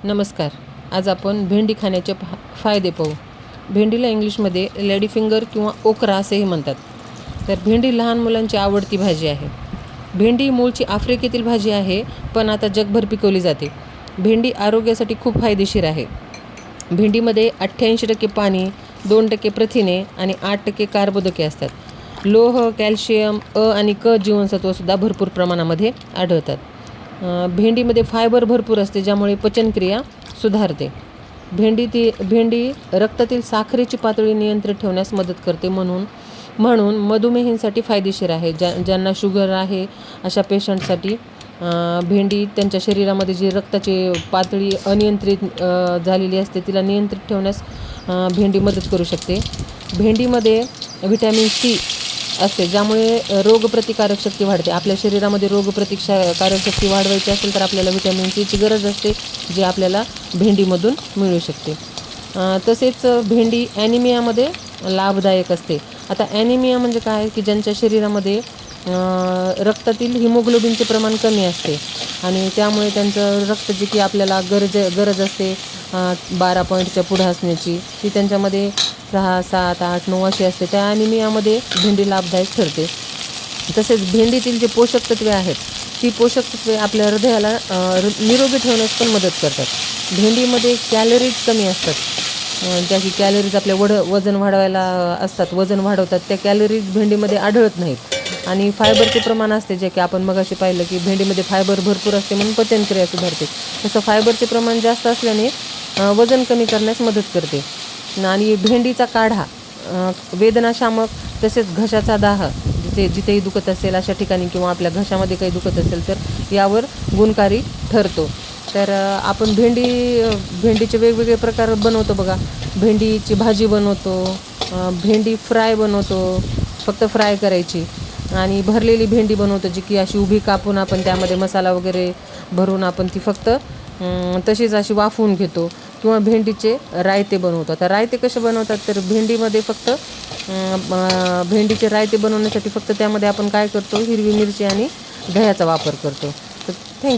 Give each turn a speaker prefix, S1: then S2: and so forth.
S1: नमस्कार. आज आपण भेंडी खाण्याचे फायदे पाहू. भेंडीला इंग्लिशमध्ये लेडी फिंगर किंवा ओकरा असेही म्हणतात. तर भेंडी लहान मुलांची आवडती भाजी आहे. भेंडी मूळची आफ्रिकेतील भाजी आहे, पण आता जगभर पिकवली जाते. भेंडी आरोग्यासाठी खूप फायदेशीर आहे. भेंडीमध्ये 88% पाणी, 2% प्रथिने आणि 8% कार्बोदके असतात. लोह, कॅल्शियम, आणि क जीवनसत्वसुद्धा भरपूर प्रमाणामध्ये आढळतात. भेंडीमध्ये फायबर भरपूर असते, ज्यामुळे पचनक्रिया सुधारते. भेंडी रक्तातील साखरेची पातळी नियंत्रित ठेवण्यास मदत करते. म्हणून मधुमेहींसाठी फायदेशीर आहे. ज्यांना शुगर आहे अशा पेशंटसाठी भेंडी त्यांच्या शरीरामध्ये जी रक्ताची पातळी अनियंत्रित झालेली असते तिला नियंत्रित ठेवण्यास भेंडी मदत करू शकते. भेंडीमध्ये व्हिटॅमिन सी असते, ज्यामुळे रोगप्रतिकारक शक्ती वाढते. आपल्या शरीरामध्ये रोगप्रतिकारक शक्ती वाढवायची असेल तर आपल्याला व्हिटॅमिन सीची गरज असते, जी आपल्याला भेंडीमधून मिळू शकते. तसेच भेंडी ॲनिमियामध्ये लाभदायक असते. आता ॲनिमिया म्हणजे काय, की ज्यांच्या शरीरामध्ये रक्तातील हिमोग्लोबिनचे प्रमाण कमी असते आणि त्यामुळे त्यांचं रक्त जे की आपल्याला गरज असते 12 पॉईंटच्या पुढं असण्याची, ती त्यांच्यामध्ये 6, 7, 8, 9 अशी असते. त्या ॲनिमियामध्ये भेंडी लाभदायक ठरते. तसेच भेंडीतील जे पोषक तत्वे आहेत, ती पोषक तत्वे आपल्या हृदयाला निरोगी ठेवण्यास पण मदत करतात. भेंडीमध्ये कॅलरीज कमी असतात, ज्या की कॅलरीज आपल्या वजन वाढवायला असतात, वजन वाढवतात. त्या कॅलरीज भेंडीमध्ये आढळत नाहीत. आणि फायबरचे प्रमाण असते, जे की आपण मगाशी पाहिलं की भेंडीमध्ये फायबर भरपूर असते, म्हणून पचनक्रिया सुधारते. तसं फायबरचे प्रमाण जास्त असल्याने वजन कमी करण्यास मदत करते. आणि भेंडीचा काढा वेदनाशामक, तसेच घशाचा दाह जिथेही दुखत असेल अशा ठिकाणी, किंवा आपल्या घशामध्ये काही दुखत असेल तर यावर गुणकारी ठरतो. तर आपण भेंडीचे वेगवेगळे प्रकार बनवतो बघा. भेंडीची भाजी बनवतो, भेंडी फ्राय बनवतो, फक्त फ्राय करायची. आणि भरलेली भेंडी बनवतो, जी की अशी उभी कापून आपण त्यामध्ये मसाला वगैरे भरून आपण ती फक्त तशीच अशी वाफवून घेतो. किंवा भेंडीचे रायते बनवतो. आता रायते कसे बनवतात, तर भेंडीमध्ये फक्त भेंडीचे रायते बनवण्यासाठी फक्त त्यामध्ये आपण काय करतो, हिरवी मिरची आणि दह्याचा वापर करतो. तर थँक्यू.